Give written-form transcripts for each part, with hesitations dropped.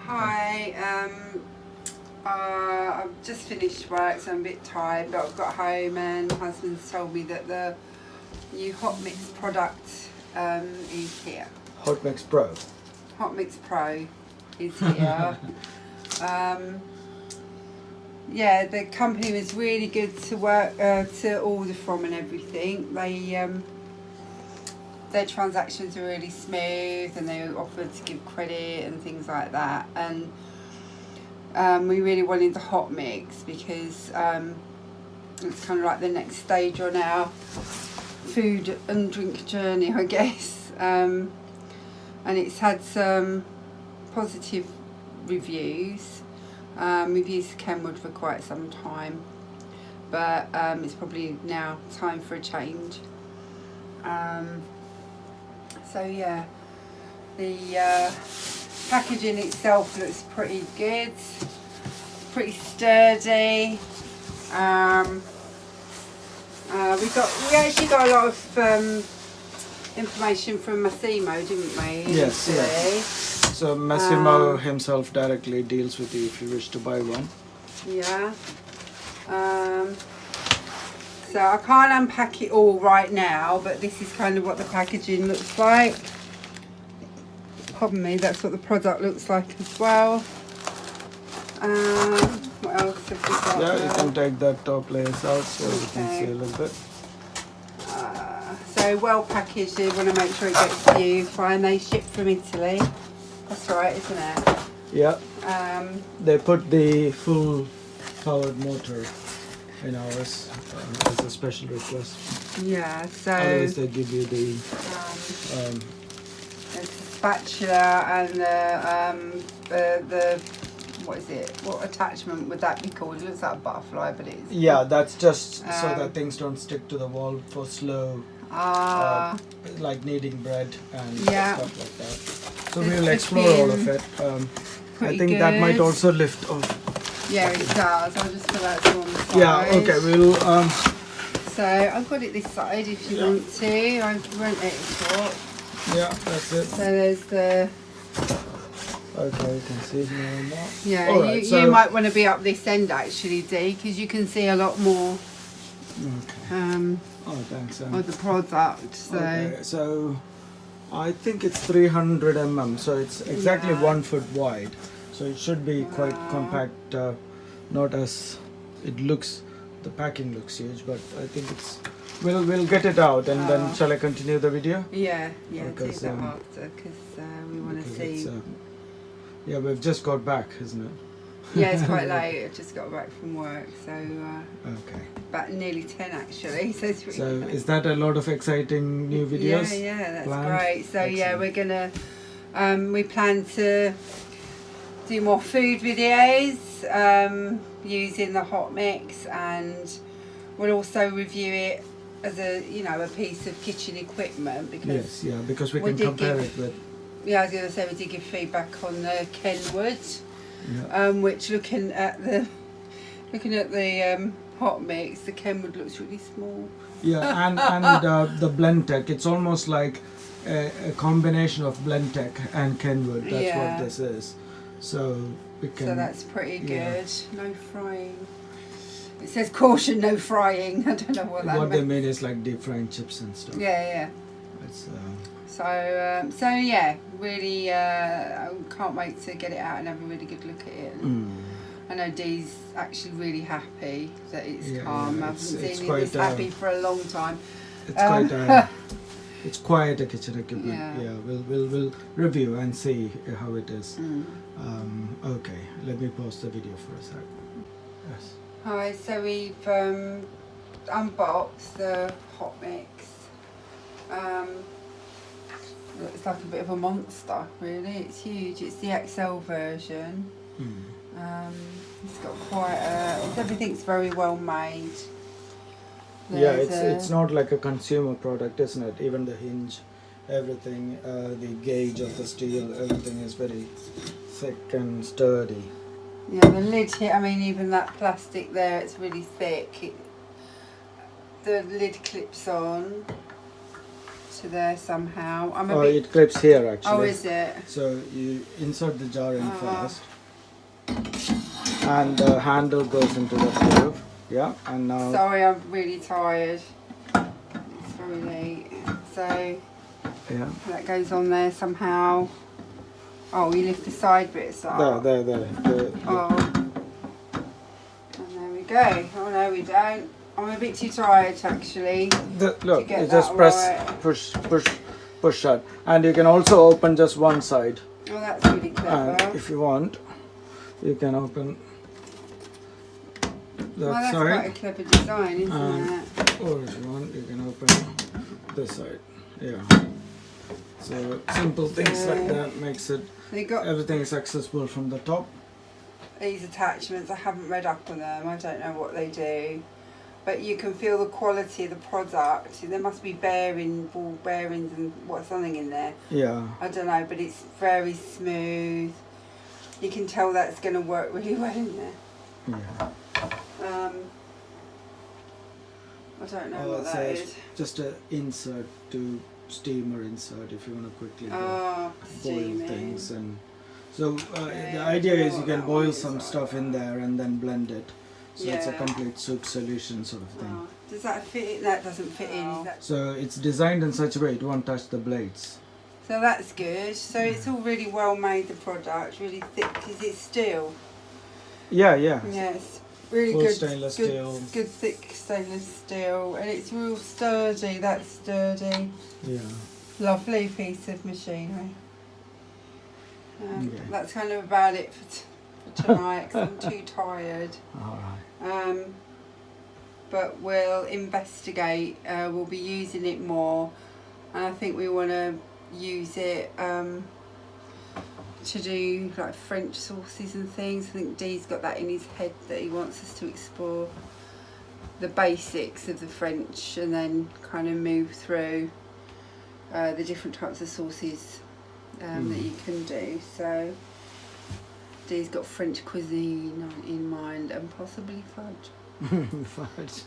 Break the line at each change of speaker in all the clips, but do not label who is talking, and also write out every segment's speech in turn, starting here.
Hi, I've just finished work, so I'm a bit tired, but I've got home and my husband's told me that the new HotMix product is here.
HotmixPRO.
HotmixPRO is here. Yeah, the company was really good to work to order from and everything. They their transactions are really smooth, and they offered to give credit and things like that. And we really wanted the HotMix because it's kind of like the next stage on our food and drink journey, I guess. And it's had some positive reviews. We've used Kenwood for quite some time, but it's probably now time for a change. So yeah, the packaging itself looks pretty good, pretty sturdy. We actually got a lot of information from Massimo, didn't we?
Yes, yes. So Massimo himself directly deals with you if you wish to buy one.
Yeah. So I can't unpack it all right now, but this is kind of what the packaging looks like. Pardon me, that's what the product looks like as well. What else have we got?
Yeah, you can take that top layers out so you can see a little bit.
So well packaged, you want to make sure it gets to you fine. They ship from Italy. That's right, isn't it?
Yeah. They put the full powered motor in ours as a special request.
Yeah, so
otherwise they give you the
there's the spatula and the what is it? What attachment would that be called? It looks like a butterfly, but it is.
Yeah, that's just so that things don't stick to the wall for slow, like kneading bread and stuff like that. So we'll explore all of it. I think that might also lift off.
Yeah, it does. I'll just put that on the side.
Yeah, okay, we'll...
So, I've got it this side if you want to. I won't let it short.
Yeah, that's it.
So there's the...
Okay, you can see more and more.
Yeah,
right,
you might want to be up this end actually, Dee, because you can see a lot more
thanks,
of the product. So.
Okay, so I think it's 300 mm, so it's exactly 1 foot wide. So it should be quite compact, not as it looks. The packing looks huge, but I think it's. We'll get it out, and then shall I continue the video?
Yeah, because, do that after, because we want to see.
Yeah, we've just got back, isn't it?
Yeah, it's quite late. I just got back from work, so.
Okay.
About nearly 10 actually. So it's really
so is that a lot of exciting new videos?
Yeah, that's
planned?
Great. So
Excellent.
Yeah, we're gonna. We plan to do more food videos using the HotMix, and we'll also review it as a a piece of kitchen equipment because
because we can compare it with.
Yeah, I was going to say we did give feedback on the Kenwood, which looking at the HotMix, the Kenwood looks really small.
Yeah, and the BlendTech, it's almost like a combination of BlendTech and Kenwood. That's what this is. So we can.
So that's pretty good. No frying. It says caution, no frying. I don't know what that means.
What they mean is like deep frying chips and stuff.
Yeah.
It's,
so yeah, really, I can't wait to get it out and have a really good look at it. I know Dee's actually really happy that it's calm. I haven't seen him this happy for a long time.
It's it's quite a kitchen equipment. Yeah, we'll review and see how it is. Okay, let me pause the video for a sec. Yes.
Hi, so we've unboxed the HotMix. It's like a bit of a monster, really. It's huge. It's the XL version. It's got quite everything's very well made.
It's not like a consumer product, isn't it? Even the hinge, everything, the gauge of the steel, everything is very thick and sturdy.
Yeah, the lid here, I mean even that plastic there, it's really thick. The lid clips on. to there somehow. I'm a
Oh,
bit.
it clips here actually.
Oh, is it?
So you insert the jar in first, and the handle goes into the groove. Yeah, and now.
Sorry, I'm really tired. It's very late. So
Yeah.
that goes on there somehow. Oh, you lift the side bits up.
There.
Oh. And there we go. Oh no, we don't. I'm a bit too tired actually.
Look,
get
you
that
just press,
right.
push shut, and you can also open just one side.
Oh, that's really clever.
And if you want, you can open that
Well, that's
side.
quite a clever design, isn't it?
Or if you want, you can open this side. Yeah. So simple things like that makes it
They got
everything is accessible from the top.
these attachments. I haven't read up on them. I don't know what they do, but you can feel the quality of the product. There must be ball bearings and something in there.
Yeah.
I don't know, but it's very smooth. You can tell that's going to work really well in there.
Yeah.
I don't know what that is.
Just a insert to steamer insert if you want to quickly boil
steaming.
things. And so
Okay,
the
I
idea
don't know
is you
what
can
that
boil
one is
some
like.
stuff in there and then blend it. So it's a
Yeah.
complete soup solution sort of thing.
Oh, does that fit in? That doesn't fit in. Is that...
So it's designed in such a way it won't touch the blades.
So that's good. So it's all really well made, the product, really thick. Is it steel?
Yeah.
Yes. Really
Full
good
stainless
good,
steel.
good thick stainless steel, and it's real sturdy. That's sturdy.
Yeah.
Lovely piece of machinery.
Okay.
That's kind of about it for tonight, 'cause I'm too tired.
Alright.
But we'll investigate. We'll be using it more, and I think we want to use it to do like French sauces and things. I think Dee's got that in his head that he wants us to explore the basics of the French and then kind of move through the different types of sauces that you can do. So Dee's got French cuisine in mind and possibly fudge.
Fudge.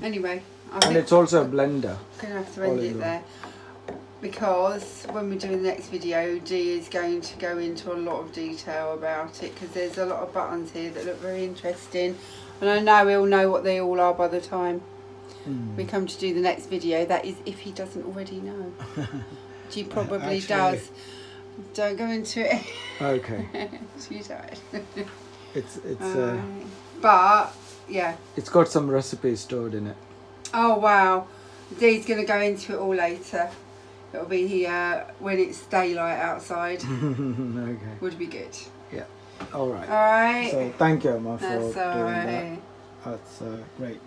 Anyway, I
And
think
it's also a blender.
I'm going to have to end
all
it
in
there, because when we're doing the next video, Dee is going to go into a lot of detail about it, because there's a lot of buttons here that look very interesting, and I know he'll know what they all are by the time we come to do the next video. That is if he doesn't already know. He probably does. Don't go into it.
Okay.
Too tired.
It's
but yeah.
It's got some recipes stored in it.
Oh wow. Dee's going to go into it all later. It'll be when it's daylight outside.
Okay.
Would be good.
Yeah. Alright.
Alright.
So thank you, Emma, for
That's
doing
alright.
that. That's great.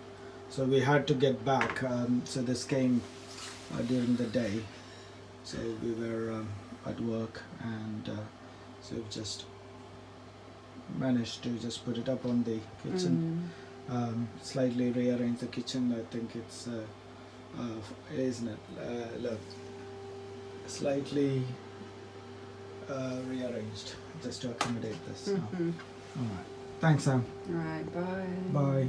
So we had to get back. So this came during the day. So we were at work, and so we've just managed to just put it up on the kitchen. Slightly rearrange the kitchen. I think it's isn't it? Look, slightly rearranged just to accommodate this. All right. Thanks, Sam.
Alright, bye.
Bye.